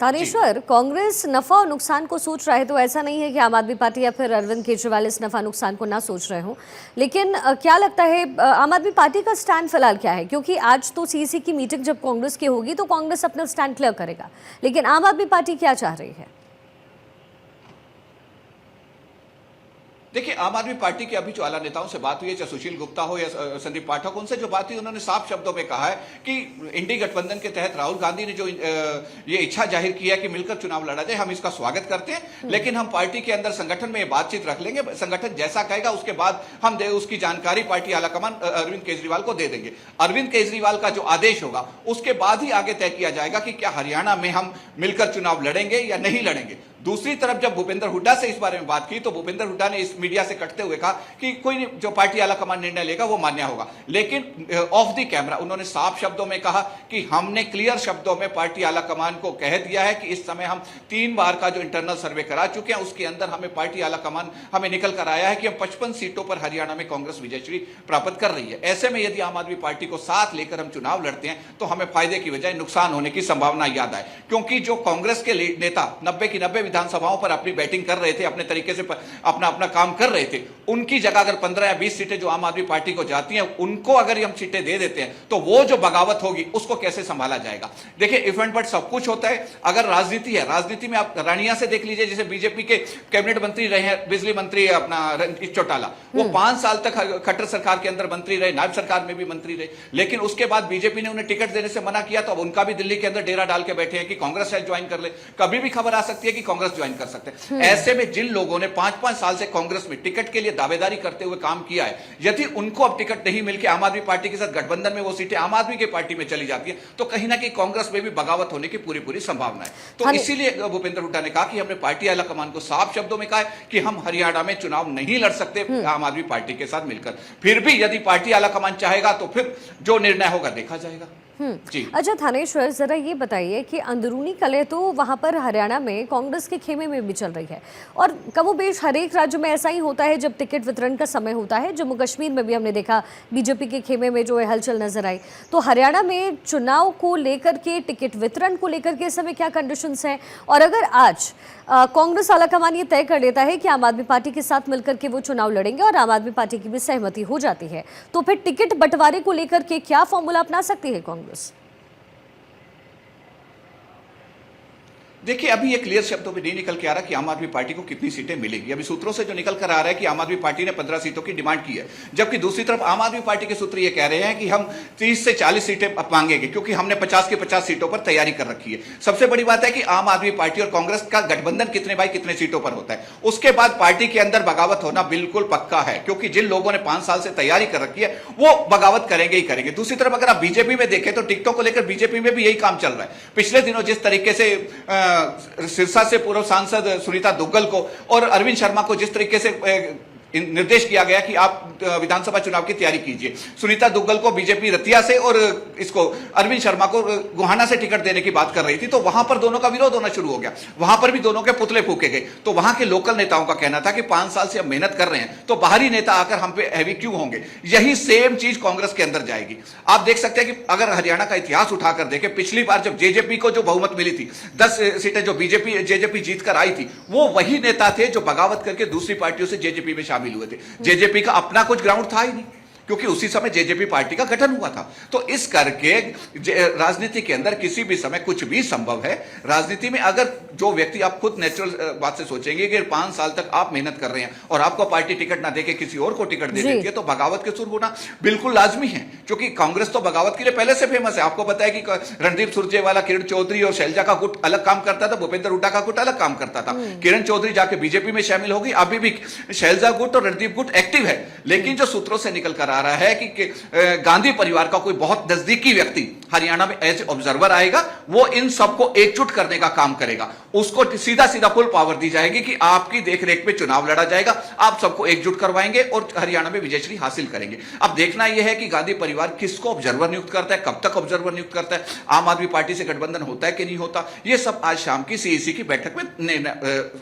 जी। तानेश्वर, कांग्रेस नफा और नुकसान को सोच रहा है तो ऐसा नहीं है कि आम आदमी पार्टी या फिर अरविंद केजरीवाल इस नफा नुकसान को ना सोच रहे हो, लेकिन क्या लगता है आम आदमी पार्टी का स्टैंड फिलहाल क्या है? क्योंकि आज तो सीईसी की मीटिंग जब कांग्रेस की होगी तो कांग्रेस अपना स्टैंड क्लियर करेगा, लेकिन आम आदमी पार्टी क्या चाह रही है? देखिए, आम आदमी पार्टी के अभी जो आला नेताओं से बात हुई है, चाहे सुशील गुप्ता हो या संदीप पाठक, उनसे जो बात हुई उन्होंने साफ शब्दों में कहा है कि इंडी गठबंधन के तहत राहुल गांधी ने जो ये इच्छा जाहिर की है कि मिलकर चुनाव लड़ा जाए, हम इसका स्वागत करते हैं, लेकिन हम पार्टी के अंदर संगठन में ये बातचीत रख लेंगे, संगठन जैसा कहेगा उसके बाद हम उसकी जानकारी पार्टी आलाकमान अरविंद केजरीवाल को दे देंगे। अरविंद केजरीवाल का जो आदेश होगा उसके बाद ही आगे तय किया जाएगा कि क्या हरियाणा में हम मिलकर चुनाव लड़ेंगे या नहीं लड़ेंगे। दूसरी तरफ जब भूपेंद्र हुड्डा से इस बारे में बात की तो भूपेंद्र हुड्डा ने इस मीडिया से कटते हुए कहा कि कोई जो पार्टी आलाकमान निर्णय लेगा वो मान्य होगा, लेकिन ऑफ द कैमरा उन्होंने साफ शब्दों में कहा कि हमने क्लियर शब्दों में पार्टी आलाकमान को कह दिया है कि इस समय हम 3 बार का जो इंटरनल सर्वे करा चुके हैं उसके अंदर हमें पार्टी आलाकमान हमें निकल कर आया है कि हम 55 सीटों पर हरियाणा में कांग्रेस विजयश्री प्राप्त कर रही है। ऐसे में यदि आम आदमी पार्टी को साथ लेकर हम चुनाव लड़ते हैं तो हमें फायदे की बजाय नुकसान होने की संभावना याद आए, क्योंकि जो कांग्रेस के नेता 90 की 90 विधानसभाओं पर अपनी बैटिंग कर रहे थे, अपने तरीके से अपना अपना काम कर रहे थे, उनकी जगह अगर 15 या 20 सीटें जो आम आदमी पार्टी को जाती हैं उनको अगर हम सीटें दे देते हैं तो वो जो बगावत होगी उसको कैसे संभाला जाएगा। देखिए, इफ एंड बट सब कुछ होता है। अगर राजनीति है, राजनीति में आप रानिया से देख लीजिए, जैसे बीजेपी के कैबिनेट मंत्री रहे हैं बिजली मंत्री अपना रणजीत चौटाला, वो 5 साल तक खट्टर सरकार के अंदर मंत्री रहे, नायब सरकार में भी मंत्री रहे, लेकिन उसके बाद बीजेपी ने उन्हें टिकट देने से मना किया तो अब उनका भी दिल्ली के अंदर डेरा डाल के बैठे हैं कि कांग्रेस शायद ज्वाइन कर ले, कभी भी खबर आ सकती है कि कांग्रेस ज्वाइन कर सकते हैं। ऐसे में जिन लोगों ने 5-5 साल से कांग्रेस में टिकट के लिए दावेदारी करते हुए काम किया है, यदि उनको अब टिकट नहीं मिलकर आम आदमी पार्टी के साथ गठबंधन में वो सीटें आम आदमी की पार्टी में चली जाती है तो कहीं ना कहीं कांग्रेस में भी बगावत होने की पूरी संभावना है। तो इसीलिए भूपेंद्र हुड्डा ने कहा कि हमने पार्टी आलाकमान को साफ शब्दों में कहा है कि हम हरियाणा में चुनाव नहीं लड़ सकते आम आदमी पार्टी के साथ मिलकर। फिर भी यदि पार्टी आलाकमान चाहेगा तो फिर जो निर्णय होगा देखा जाएगा। जी। अच्छा थानेश्वर, जरा ये बताइए कि अंदरूनी कलह तो वहां पर हरियाणा में कांग्रेस के खेमे में भी चल रही है और कमोबेश हर एक राज्य में ऐसा ही होता है जब टिकट वितरण का समय होता है। जम्मू कश्मीर में भी हमने देखा बीजेपी के खेमे में जो है हलचल नजर आई। तो हरियाणा में चुनाव को लेकर के, टिकट वितरण को लेकर के इस समय क्या कंडीशंस हैं? और अगर आज कांग्रेस आलाकमान ये तय कर लेता है कि आम आदमी पार्टी के साथ मिलकर के वो चुनाव लड़ेंगे और आम आदमी पार्टी की भी सहमति हो जाती है, तो फिर टिकट बंटवारे को लेकर के क्या फॉर्मूला अपना सकती है कांग्रेस? देखिए, अभी ये क्लियर शब्दों में नहीं निकल के आ रहा कि आम आदमी पार्टी को कितनी सीटें मिलेगी। अभी सूत्रों से जो निकल कर आ रहा है कि आम आदमी पार्टी ने 15 सीटों की डिमांड की है, जबकि दूसरी तरफ आम आदमी पार्टी के सूत्र ये कह रहे हैं कि हम 30 से 40 सीटें मांगेंगे क्योंकि हमने 50 की 50 सीटों पर तैयारी कर रखी है। सबसे बड़ी बात है कि आम आदमी पार्टी और कांग्रेस का गठबंधन कितने बाई कितने सीटों पर होता है, उसके बाद पार्टी के अंदर बगावत होना बिल्कुल पक्का है, क्योंकि जिन लोगों ने 5 साल से तैयारी कर रखी है वो बगावत करेंगे ही करेंगे। दूसरी तरफ अगर आप बीजेपी में देखें तो टिकटों को लेकर बीजेपी में भी यही काम चल रहा है। पिछले दिनों जिस तरीके से से पूर्व सांसद सुनीता दुग्गल को और अरविंद शर्मा को जिस तरीके से निर्देश किया गया कि आप विधानसभा चुनाव की तैयारी कीजिए, सुनीता दुग्गल को बीजेपी रतिया से और इसको अरविंद शर्मा को गोहाना से टिकट देने की बात कर रही थी, तो वहां पर दोनों का विरोध होना शुरू हो गया, वहां पर भी दोनों के पुतले फूके गए। तो वहां के लोकल नेताओं का कहना था कि 5 साल से हम मेहनत कर रहे हैं तो बाहरी नेता आकर हम पे हैवी क्यों होंगे। यही सेम चीज कांग्रेस के अंदर जाएगी। आप देख सकते हैं कि अगर हरियाणा का इतिहास उठाकर देखें, पिछली बार जब जेजेपी को जो बहुमत मिली थी, 10 सीटें जो जेजेपी जीत कर आई थी, वो वही नेता थे जो बगावत करके दूसरी पार्टियों से जेजेपी में शामिल हुए थे। जेजेपी का अपना कुछ ग्राउंड था ही नहीं, क्योंकि उसी समय जेजेपी पार्टी का गठन हुआ था। तो इस करके राजनीति के अंदर किसी भी समय कुछ भी संभव है। राजनीति में अगर जो व्यक्ति, आप खुद नेचुरल बात से सोचेंगे कि 5 साल तक आप मेहनत कर रहे हैं और आपको पार्टी टिकट ना देके किसी और को टिकट दे देती है तो बगावत के सुर होना बिल्कुल लाजमी है, क्योंकि कांग्रेस तो बगावत के लिए पहले से फेमस है। आपको पता है कि रणदीप सुरजेवाला, किरण चौधरी और शैलजा का गुट अलग काम करता था, भूपेंद्र हुड्डा का गुट अलग काम करता था। किरण चौधरी जाके बीजेपी में शामिल होगी, अभी भी शैलजा गुट और रणदीप गुट एक्टिव है। लेकिन जो सूत्रों से निकल कर आ रहा है कि गांधी परिवार का कोई बहुत नजदीकी व्यक्ति हरियाणा में एज ऑब्जर्वर आएगा, वो इन सबको एकजुट करने का काम करेगा। उसको सीधा फुल पावर दी जाएगी कि आपकी देखरेख में चुनाव लड़ा जाएगा, आप सबको एकजुट करवाएंगे और हरियाणा में विजयश्री हासिल करेंगे। अब देखना यह है कि गांधी परिवार किसको ऑब्जर्वर नियुक्त करता है, कब तक ऑब्जर्वर नियुक्त करता है, आम आदमी पार्टी से गठबंधन होता है कि नहीं होता, यह सब आज शाम की सीईसी की बैठक में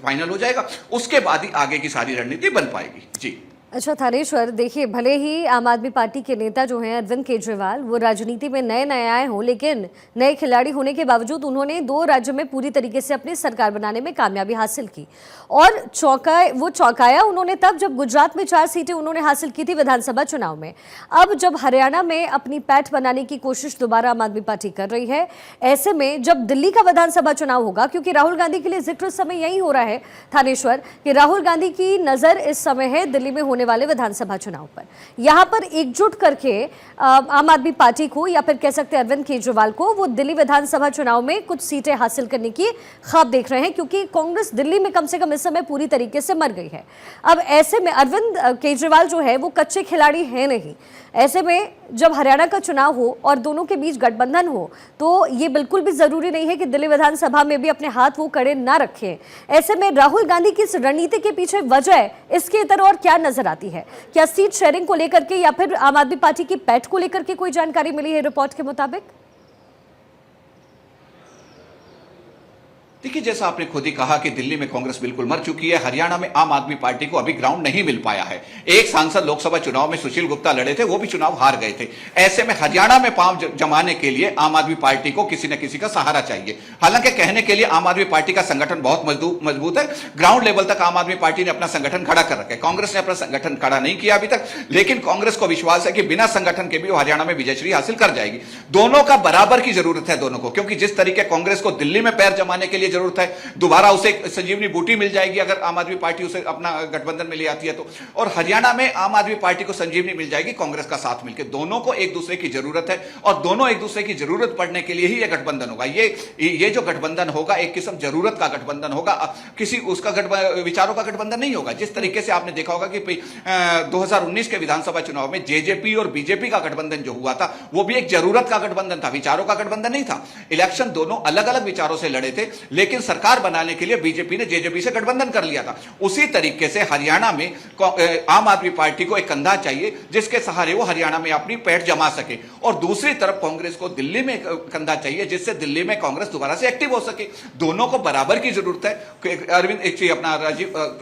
फाइनल हो जाएगा। उसके बाद ही आगे की सारी रणनीति बन पाएगी। जी। अच्छा थानेश्वर, देखिए भले ही आम आदमी पार्टी के नेता जो हैं अरविंद केजरीवाल वो राजनीति में नए नए आए हों, लेकिन नए खिलाड़ी होने के बावजूद उन्होंने 2 राज्यों में पूरी तरीके से अपनी सरकार बनाने में कामयाबी हासिल की। और चौंकाया उन्होंने तब जब गुजरात में 4 सीटें उन्होंने हासिल की थी विधानसभा चुनाव में। अब जब हरियाणा में अपनी पैठ बनाने की कोशिश दोबारा आम आदमी पार्टी कर रही है, ऐसे में जब दिल्ली का विधानसभा चुनाव होगा, क्योंकि राहुल गांधी के लिए जिक्र इस समय यही हो रहा है थानेश्वर कि राहुल गांधी की नजर इस समय है दिल्ली में होने वाले विधानसभा चुनाव पर। यहां पर एकजुट करके आम आदमी पार्टी को या फिर कह सकते हैं अरविंद केजरीवाल को वो दिल्ली विधानसभा चुनाव में कुछ सीटें हासिल करने की ख्वाब देख रहे हैं, क्योंकि कांग्रेस दिल्ली में कम से कम इस समय पूरी तरीके से मर गई है। अब ऐसे में अरविंद केजरीवाल जो है वो कच्चे खिलाड़ी हैं नहीं। ऐसे में जब हरियाणा का चुनाव हो और दोनों के बीच गठबंधन हो तो ये बिल्कुल भी जरूरी नहीं है कि दिल्ली विधानसभा में भी अपने हाथ वो कड़े ना रखें। ऐसे में राहुल गांधी की इस रणनीति के पीछे वजह इसके इतर और क्या नजर आती है? क्या सीट शेयरिंग को लेकर के या फिर आम आदमी पार्टी की पैठ को लेकर के कोई जानकारी मिली है रिपोर्ट के मुताबिक? देखिए, जैसा आपने खुद ही कहा कि दिल्ली में कांग्रेस बिल्कुल मर चुकी है, हरियाणा में आम आदमी पार्टी को अभी ग्राउंड नहीं मिल पाया है। एक सांसद लोकसभा चुनाव में सुशील गुप्ता लड़े थे, वो भी चुनाव हार गए थे। ऐसे में हरियाणा में पांव जमाने के लिए आम आदमी पार्टी को किसी न किसी का सहारा चाहिए। हालांकि कहने के लिए आम आदमी पार्टी का संगठन बहुत मजबूत है, ग्राउंड लेवल तक आम आदमी पार्टी ने अपना संगठन खड़ा कर रखा है। कांग्रेस ने अपना संगठन खड़ा नहीं किया अभी तक, लेकिन कांग्रेस को विश्वास है कि बिना संगठन के भी वो हरियाणा में विजयश्री हासिल कर जाएगी। दोनों का बराबर की जरूरत है दोनों को, क्योंकि जिस तरीके कांग्रेस को दिल्ली में पैर जमाने के लिए जरूरत है, दोबारा उसे संजीवनी बूटी मिल जाएगी अगर आम आदमी पार्टी उसे अपना गठबंधन में ले आती है तो, और हरियाणा में आम आदमी पार्टी को संजीवनी मिल जाएगी कांग्रेस का साथ मिलकर। दोनों को एक दूसरे की जरूरत है और दोनों एक दूसरे की जरूरत पड़ने के लिए ही यह गठबंधन होगा। ये जो गठबंधन होगा एक किस्म जरूरत का गठबंधन होगा, किसी उसका विचारों का गठबंधन नहीं होगा। जिस तरीके से आपने देखा होगा कि 2019 के विधानसभा चुनाव में जेजेपी और बीजेपी का गठबंधन जो हुआ था वो भी एक जरूरत का गठबंधन था, विचारों का गठबंधन नहीं था। इलेक्शन दोनों अलग अलग विचारों से लड़े थे, लेकिन सरकार बनाने के लिए बीजेपी ने जेजेपी से गठबंधन कर लिया था। उसी तरीके से हरियाणा में आम आदमी पार्टी को एक कंधा चाहिए जिसके सहारे वो हरियाणा में अपनी पैठ जमा सके, और दूसरी तरफ कांग्रेस को दिल्ली में कंधा चाहिए जिससे दिल्ली में कांग्रेस दोबारा से एक्टिव हो सके। दोनों को बराबर की जरूरत है। अपना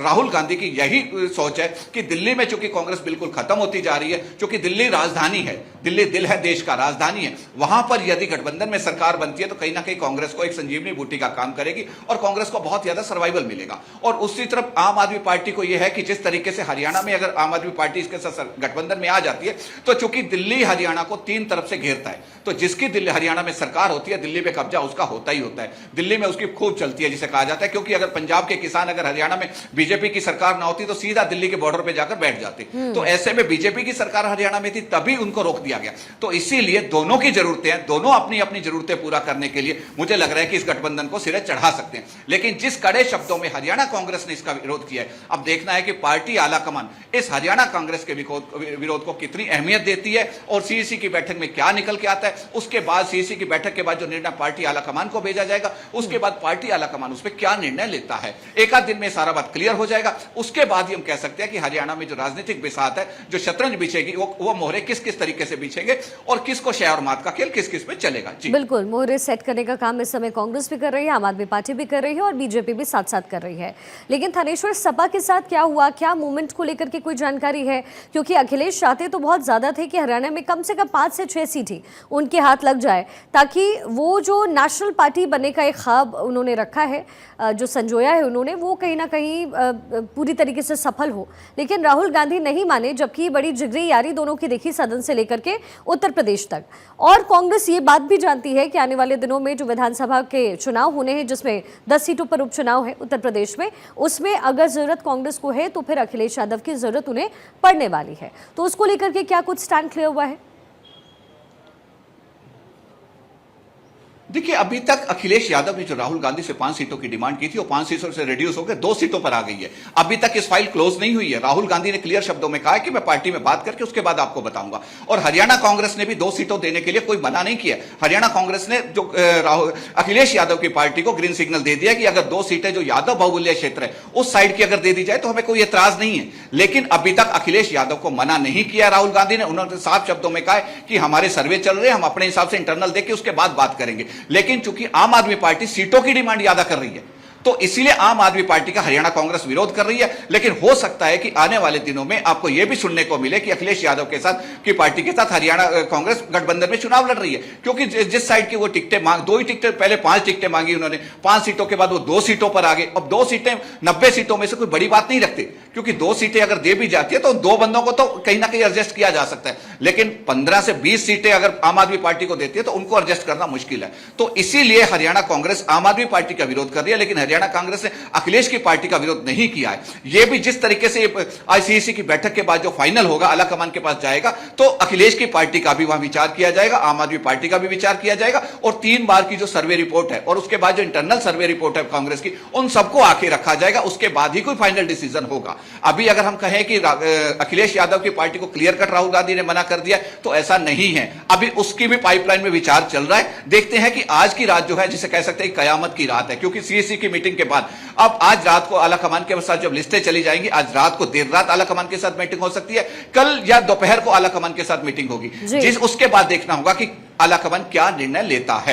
राहुल गांधी की यही सोच है कि दिल्ली में चूंकि कांग्रेस बिल्कुल खत्म होती जा रही है, चूंकि दिल्ली राजधानी है, दिल्ली दिल है देश का, राजधानी है, वहां पर यदि गठबंधन में सरकार बनती है तो कहीं ना कहीं कांग्रेस को एक संजीवनी बूटी का काम करेगी और कांग्रेस को बहुत ज्यादा सर्वाइवल मिलेगा। और उसी तरफ आम आदमी पार्टी को यह है कि जिस तरीके से हरियाणा में अगर आम आदमी पार्टी इसके साथ गठबंधन में आ जाती है तो चूंकि दिल्ली हरियाणा को 3 तरफ से घेरता है, तो जिसकी दिल्ली हरियाणा में सरकार होती है दिल्ली में कब्जा उसका होता ही होता है। दिल्ली में उसकी खूब चलती है जिसे कहा जाता है, क्योंकि अगर पंजाब के किसान अगर हरियाणा में बीजेपी की सरकार ना होती तो सीधा दिल्ली के बॉर्डर पर जाकर बैठ जाते। तो ऐसे में बीजेपी की सरकार हरियाणा में थी तभी उनको रोक दिया गया। तो इसीलिए दोनों की जरूरतें हैं, दोनों अपनी अपनी जरूरतें पूरा करने के लिए मुझे लग रहा है कि इस गठबंधन को सिरे चढ़ा सकते हैं। लेकिन जिस कड़े शब्दों में हरियाणा कांग्रेस ने इसका विरोध किया है, अब देखना है कि पार्टी आलाकमान इस हरियाणा कांग्रेस के विरोध को कितनी अहमियत देती है और सीईसी की बैठक में क्या निकल के आता है। उसके बाद सीईसी की बैठक के बाद जो निर्णय पार्टी आलाकमान को भेजा जाएगा, उसके बाद पार्टी आलाकमान उस पर क्या निर्णय लेता है, एक आध दिन में सारा बात क्लियर हो जाएगा। उसके बाद ही हम कह सकते हैं कि हरियाणा में जो राजनीतिक बिसात है, जो शतरंज बिछेगी, वो मोहरे किस किस तरीके से बिछेंगे और किसको शह और मात का खेल किस किस में चलेगा। जी बिल्कुल, मोहरे सेट करने का काम इस समय कांग्रेस भी कर रही है, आम आदमी पार्टी भी कर रही है और बीजेपी भी साथ साथ कर रही है। लेकिन थानेश्वर, सपा के साथ क्या हुआ? क्या मूवमेंट को लेकर के कोई जानकारी है? क्योंकि अखिलेश चाहते तो बहुत ज्यादा थे कि हरियाणा में कम से कम 5 से 6 सीटें उनके हाथ लग जाए, ताकि वो जो नेशनल पार्टी बनने का एक ख्वाब उन्होंने रखा है, जो संजोया है उन्होंने, वो कहीं ना कहीं पूरी तरीके से सफल हो। लेकिन राहुल गांधी नहीं माने, जबकि बड़ी जिगरी यारी दोनों की देखी सदन से लेकर के उत्तर प्रदेश तक। और कांग्रेस ये बात भी जानती है कि आने वाले दिनों में जो विधानसभा के चुनाव होने हैं, जिसमें 10 सीटों पर उपचुनाव है उत्तर प्रदेश में, उसमें अगर जरूरत कांग्रेस को है तो फिर अखिलेश यादव की जरूरत उन्हें पड़ने वाली है। तो उसको लेकर के क्या कुछ स्टैंड क्लियर हुआ है? देखिए, अभी तक अखिलेश यादव ने जो राहुल गांधी से 5 सीटों की डिमांड की थी वो 5 सीटों से रिड्यूस होकर 2 सीटों पर आ गई है। अभी तक इस फाइल क्लोज नहीं हुई है। राहुल गांधी ने क्लियर शब्दों में कहा है कि मैं पार्टी में बात करके उसके बाद आपको बताऊंगा। और हरियाणा कांग्रेस ने भी 2 सीटों देने के लिए कोई मना नहीं किया। हरियाणा कांग्रेस ने जो अखिलेश यादव की पार्टी को ग्रीन सिग्नल दे दिया कि अगर 2 सीटें जो यादव बहुल्य क्षेत्र है उस साइड की अगर दे दी जाए तो हमें कोई एतराज नहीं है। लेकिन अभी तक अखिलेश यादव को मना नहीं किया राहुल गांधी ने। उन्होंने साफ शब्दों में कहा कि हमारे सर्वे चल रहे हैं, हम अपने हिसाब से इंटरनल देख के उसके बाद बात करेंगे। लेकिन चूंकि आम आदमी पार्टी सीटों की डिमांड ज्यादा कर रही है तो इसीलिए आम आदमी पार्टी का हरियाणा कांग्रेस विरोध कर रही है। लेकिन हो सकता है कि आने वाले दिनों में आपको यह भी सुनने को मिले कि अखिलेश यादव के साथ की पार्टी के साथ हरियाणा कांग्रेस गठबंधन में चुनाव लड़ रही है, क्योंकि जिस साइड की वो टिकटें मांग, 2 ही टिकटें, पहले 5 टिकटें मांगी उन्होंने, 5 सीटों के बाद वो 2 सीटों पर आ गए। अब 2 सीटें 90 सीटों में से कोई बड़ी बात नहीं रखते, क्योंकि 2 सीटें अगर दे भी जाती है तो 2 बंदों को तो कहीं ना कहीं एडजस्ट किया जा सकता है, लेकिन 15 से 20 सीटें अगर आम आदमी पार्टी को देती है तो उनको एडजस्ट करना मुश्किल है। तो इसीलिए हरियाणा कांग्रेस आम आदमी पार्टी का विरोध कर रही है, लेकिन हरियाणा कांग्रेस ने अखिलेश की पार्टी का विरोध नहीं किया है। यह भी जिस तरीके से आईसीसी की बैठक के बाद जो फाइनल होगा आला कमान के पास जाएगा, तो अखिलेश की पार्टी का भी वहां विचार किया जाएगा, आम आदमी पार्टी का भी विचार किया जाएगा, और 3 बार की जो सर्वे रिपोर्ट है और उसके बाद जो इंटरनल सर्वे रिपोर्ट है कांग्रेस की, उन सबको आके रखा जाएगा। उसके बाद ही कोई फाइनल डिसीजन होगा। अभी अगर हम कहें कि अखिलेश यादव की पार्टी को क्लियर कट राहुल गांधी ने मना कर दिया, तो ऐसा नहीं है। अभी उसकी भी पाइपलाइन में विचार चल रहा है। देखते हैं कि आज की रात जो है, जिसे कह सकते हैं कयामत की रात है, क्योंकि सीएसी की मीटिंग के बाद अब आज रात को आला कमान के साथ जब लिस्टें चली जाएंगी, आज रात को देर रात आला कमान के साथ मीटिंग हो सकती है, कल या दोपहर को आला कमान के साथ मीटिंग होगी, जिस उसके बाद देखना होगा कि आला कमान क्या निर्णय लेता है।